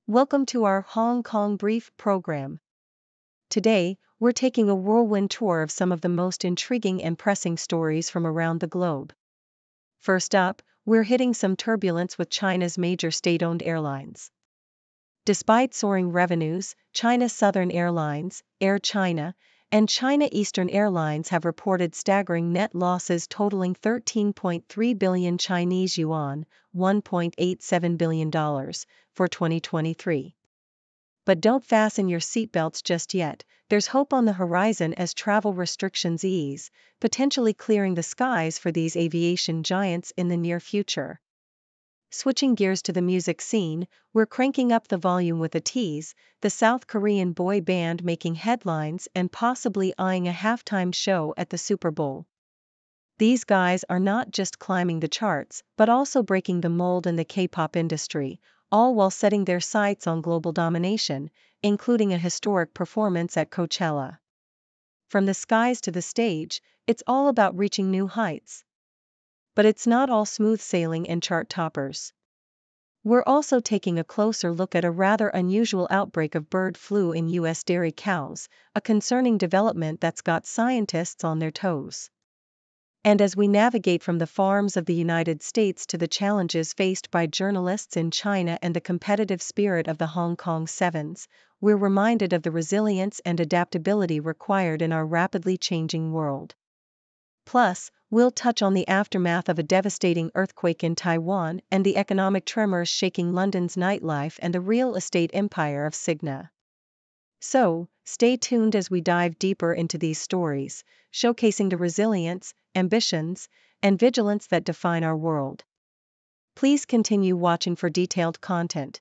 Welcome to our Hong Kong Brief program. Today, we're taking a whirlwind tour of some of the most intriguing and pressing stories from around the globe. First up, we're hitting some turbulence with China's major state-owned airlines. Despite soaring revenues, China Southern Airlines, Air China, and China Eastern Airlines have reported staggering net losses totaling 13.3 billion Chinese yuan, $1.87 billion, for 2023. But don't fasten your seatbelts just yet, there's hope on the horizon as travel restrictions ease, potentially clearing the skies for these aviation giants in the near future. Switching gears to the music scene, we're cranking up the volume with a tease, the South Korean boy band making headlines and possibly eyeing a halftime show at the Super Bowl. These guys are not just climbing the charts, but also breaking the mold in the K-pop industry, all while setting their sights on global domination, including a historic performance at Coachella. From the skies to the stage, it's all about reaching new heights. But it's not all smooth sailing and chart toppers. We're also taking a closer look at a rather unusual outbreak of bird flu in U.S. dairy cows, a concerning development that's got scientists on their toes. And as we navigate from the farms of the United States to the challenges faced by journalists in China and the competitive spirit of the Hong Kong Sevens, we're reminded of the resilience and adaptability required in our rapidly changing world. Plus, we'll touch on the aftermath of a devastating earthquake in Taiwan and the economic tremors shaking London's nightlife and the real estate empire of Cigna. So, stay tuned as we dive deeper into these stories, showcasing the resilience, ambitions, and vigilance that define our world. Please continue watching for detailed content.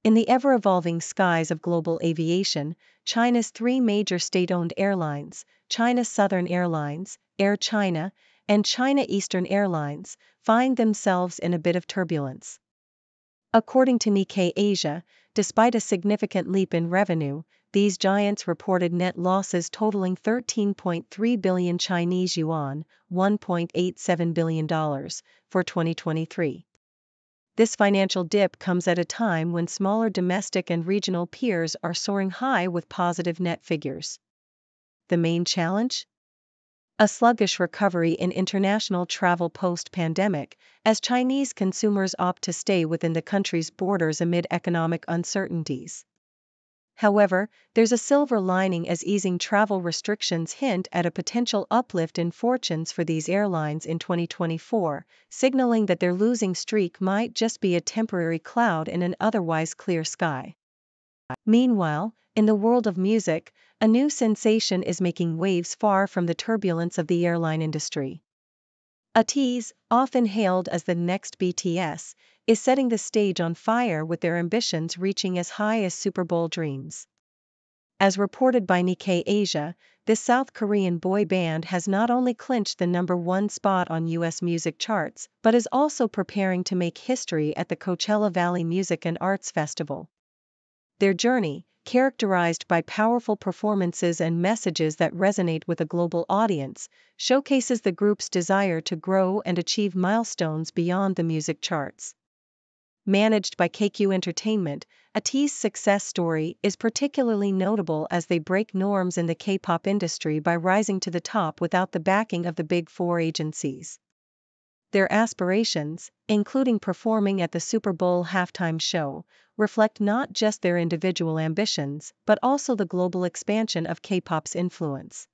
In the ever-evolving skies of global aviation, China's three major state-owned airlines, China Southern Airlines, Air China, and China Eastern Airlines, find themselves in a bit of turbulence. According to Nikkei Asia, despite a significant leap in revenue, these giants reported net losses totaling 13.3 billion Chinese yuan, $1.87 billion, for 2023. This financial dip comes at a time when smaller domestic and regional peers are soaring high with positive net figures. The main challenge? A sluggish recovery in international travel post-pandemic, as Chinese consumers opt to stay within the country's borders amid economic uncertainties. However, there's a silver lining as easing travel restrictions hint at a potential uplift in fortunes for these airlines in 2024, signaling that their losing streak might just be a temporary cloud in an otherwise clear sky. Meanwhile, in the world of music, a new sensation is making waves far from the turbulence of the airline industry. A tease, often hailed as the next BTS, is setting the stage on fire with their ambitions reaching as high as Super Bowl dreams. As reported by Nikkei Asia, this South Korean boy band has not only clinched the #1 spot on U.S. music charts, but is also preparing to make history at the Coachella Valley Music and Arts Festival. Their journey, characterized by powerful performances and messages that resonate with a global audience, showcases the group's desire to grow and achieve milestones beyond the music charts. Managed by KQ Entertainment, ATEEZ's success story is particularly notable as they break norms in the K-pop industry by rising to the top without the backing of the Big Four agencies. Their aspirations, including performing at the Super Bowl halftime show, reflect not just their individual ambitions but also the global expansion of K-pop's influence.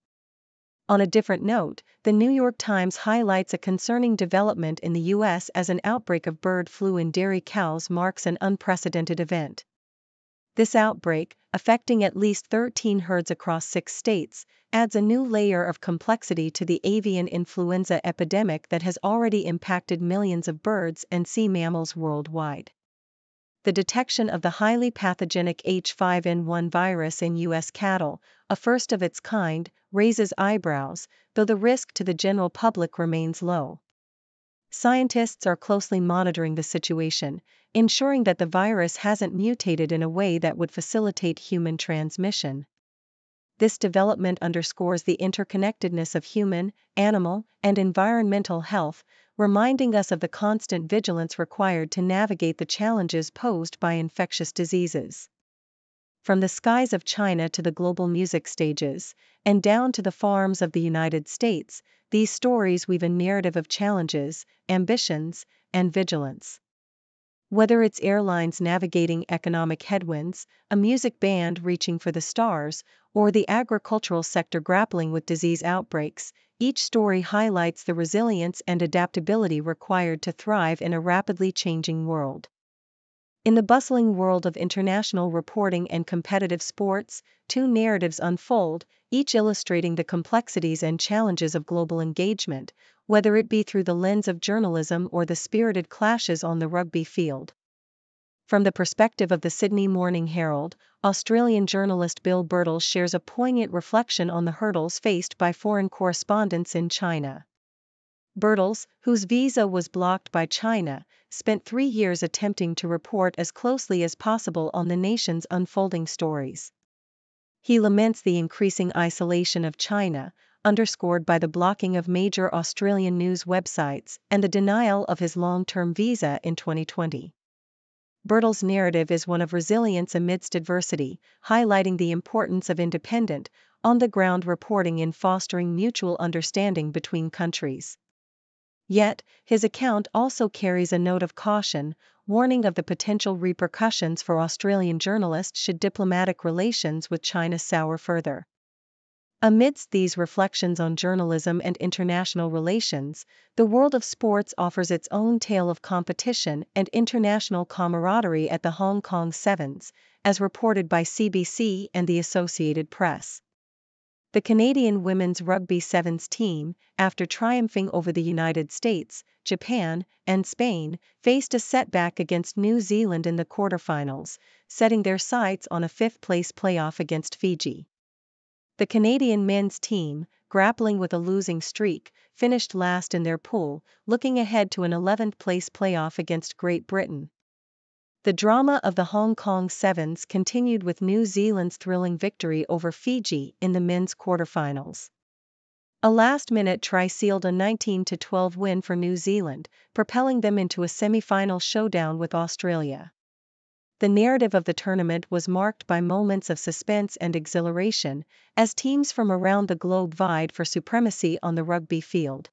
On a different note, the New York Times highlights a concerning development in the U.S. as an outbreak of bird flu in dairy cows marks an unprecedented event. This outbreak, affecting at least 13 herds across 6 states, adds a new layer of complexity to the avian influenza epidemic that has already impacted millions of birds and sea mammals worldwide. The detection of the highly pathogenic H5N1 virus in U.S. cattle, a first of its kind, raises eyebrows, though the risk to the general public remains low. Scientists are closely monitoring the situation, ensuring that the virus hasn't mutated in a way that would facilitate human transmission. This development underscores the interconnectedness of human, animal, and environmental health, reminding us of the constant vigilance required to navigate the challenges posed by infectious diseases. From the skies of China to the global music stages, and down to the farms of the United States, these stories weave a narrative of challenges, ambitions, and vigilance. Whether it's airlines navigating economic headwinds, a music band reaching for the stars, or the agricultural sector grappling with disease outbreaks, each story highlights the resilience and adaptability required to thrive in a rapidly changing world. In the bustling world of international reporting and competitive sports, two narratives unfold, each illustrating the complexities and challenges of global engagement, whether it be through the lens of journalism or the spirited clashes on the rugby field. From the perspective of the Sydney Morning Herald, Australian journalist Bill Birtles shares a poignant reflection on the hurdles faced by foreign correspondents in China. Birtles, whose visa was blocked by China, spent 3 years attempting to report as closely as possible on the nation's unfolding stories. He laments the increasing isolation of China, underscored by the blocking of major Australian news websites and the denial of his long-term visa in 2020. Birtles' narrative is one of resilience amidst adversity, highlighting the importance of independent, on-the-ground reporting in fostering mutual understanding between countries. Yet, his account also carries a note of caution, warning of the potential repercussions for Australian journalists should diplomatic relations with China sour further. Amidst these reflections on journalism and international relations, the world of sports offers its own tale of competition and international camaraderie at the Hong Kong Sevens, as reported by CBC and the Associated Press. The Canadian women's rugby sevens team, after triumphing over the United States, Japan, and Spain, faced a setback against New Zealand in the quarterfinals, setting their sights on a fifth-place playoff against Fiji. The Canadian men's team, grappling with a losing streak, finished last in their pool, looking ahead to an 11th-place playoff against Great Britain. The drama of the Hong Kong Sevens continued with New Zealand's thrilling victory over Fiji in the men's quarterfinals. A last-minute try sealed a 19-12 win for New Zealand, propelling them into a semi-final showdown with Australia. The narrative of the tournament was marked by moments of suspense and exhilaration, as teams from around the globe vied for supremacy on the rugby field.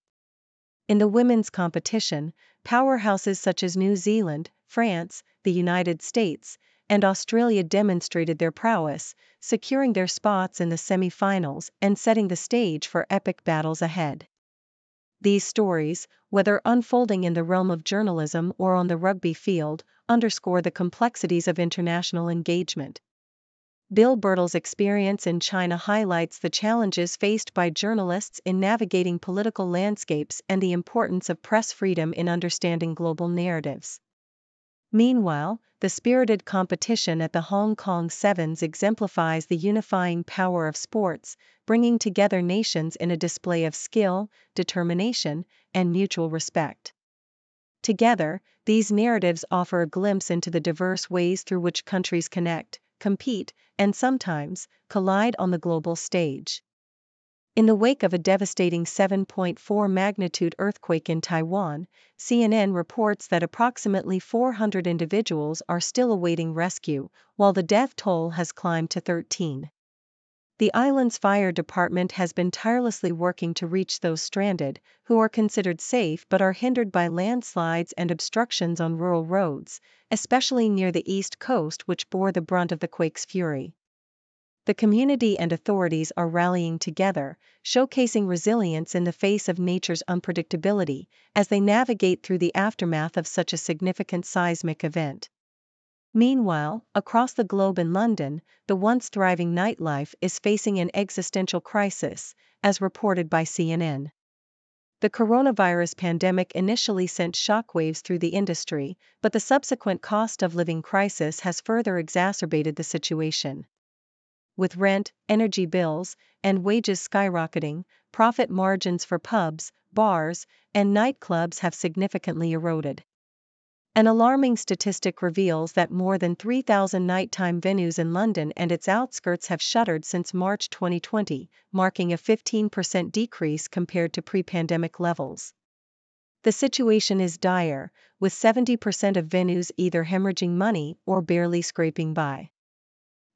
In the women's competition, powerhouses such as New Zealand, France, the United States, and Australia demonstrated their prowess, securing their spots in the semi-finals and setting the stage for epic battles ahead. These stories, whether unfolding in the realm of journalism or on the rugby field, underscore the complexities of international engagement. Bill Birtles' experience in China highlights the challenges faced by journalists in navigating political landscapes and the importance of press freedom in understanding global narratives. Meanwhile, the spirited competition at the Hong Kong Sevens exemplifies the unifying power of sports, bringing together nations in a display of skill, determination, and mutual respect. Together, these narratives offer a glimpse into the diverse ways through which countries connect, compete, and sometimes collide on the global stage. In the wake of a devastating 7.4 magnitude earthquake in Taiwan, CNN reports that approximately 400 individuals are still awaiting rescue, while the death toll has climbed to 13. The island's fire department has been tirelessly working to reach those stranded, who are considered safe but are hindered by landslides and obstructions on rural roads, especially near the east coast, which bore the brunt of the quake's fury. The community and authorities are rallying together, showcasing resilience in the face of nature's unpredictability, as they navigate through the aftermath of such a significant seismic event. Meanwhile, across the globe in London, the once thriving nightlife is facing an existential crisis, as reported by CNN. The coronavirus pandemic initially sent shockwaves through the industry, but the subsequent cost of living crisis has further exacerbated the situation. With rent, energy bills, and wages skyrocketing, profit margins for pubs, bars, and nightclubs have significantly eroded. An alarming statistic reveals that more than 3,000 nighttime venues in London and its outskirts have shuttered since March 2020, marking a 15% decrease compared to pre-pandemic levels. The situation is dire, with 70% of venues either hemorrhaging money or barely scraping by.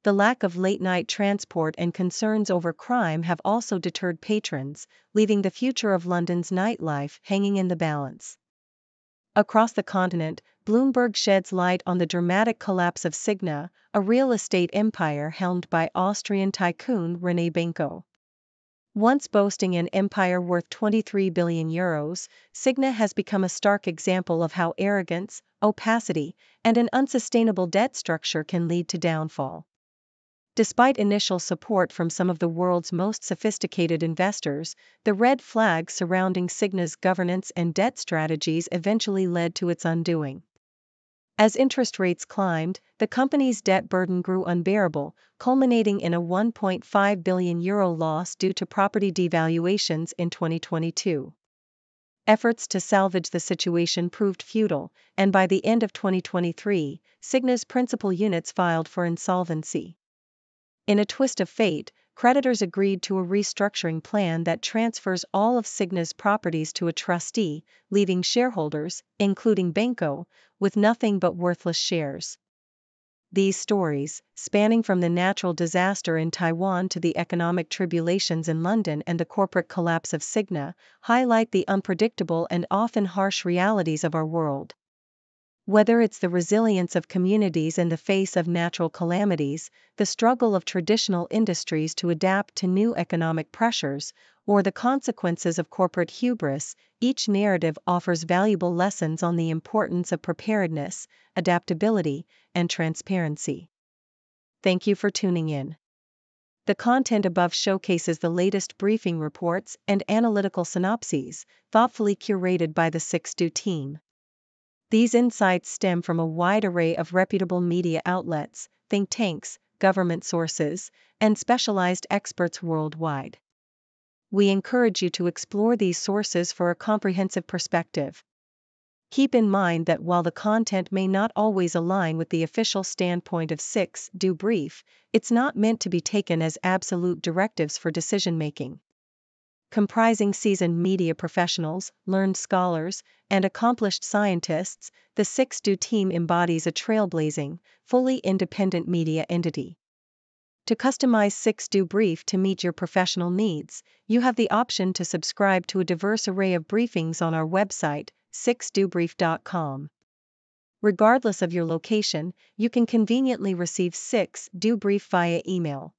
The lack of late-night transport and concerns over crime have also deterred patrons, leaving the future of London's nightlife hanging in the balance. Across the continent, Bloomberg sheds light on the dramatic collapse of Signa, a real estate empire helmed by Austrian tycoon René Benko. Once boasting an empire worth €23 billion, Signa has become a stark example of how arrogance, opacity, and an unsustainable debt structure can lead to downfall. Despite initial support from some of the world's most sophisticated investors, the red flags surrounding Signa's governance and debt strategies eventually led to its undoing. As interest rates climbed, the company's debt burden grew unbearable, culminating in a €1.5 billion loss due to property devaluations in 2022. Efforts to salvage the situation proved futile, and by the end of 2023, Signa's principal units filed for insolvency. In a twist of fate, creditors agreed to a restructuring plan that transfers all of Signa's properties to a trustee, leaving shareholders, including Benko, with nothing but worthless shares. These stories, spanning from the natural disaster in Taiwan to the economic tribulations in London and the corporate collapse of Signa, highlight the unpredictable and often harsh realities of our world. Whether it's the resilience of communities in the face of natural calamities, the struggle of traditional industries to adapt to new economic pressures, or the consequences of corporate hubris, each narrative offers valuable lessons on the importance of preparedness, adaptability, and transparency. Thank you for tuning in. The content above showcases the latest briefing reports and analytical synopses, thoughtfully curated by the 6Do team. These insights stem from a wide array of reputable media outlets, think tanks, government sources, and specialized experts worldwide. We encourage you to explore these sources for a comprehensive perspective. Keep in mind that while the content may not always align with the official standpoint of 6Do Brief, it's not meant to be taken as absolute directives for decision-making. Comprising seasoned media professionals, learned scholars, and accomplished scientists, the 6Do team embodies a trailblazing, fully independent media entity. To customize 6Do Brief to meet your professional needs, you have the option to subscribe to a diverse array of briefings on our website, 6dobrief.com. Regardless of your location, you can conveniently receive 6Do Brief via email.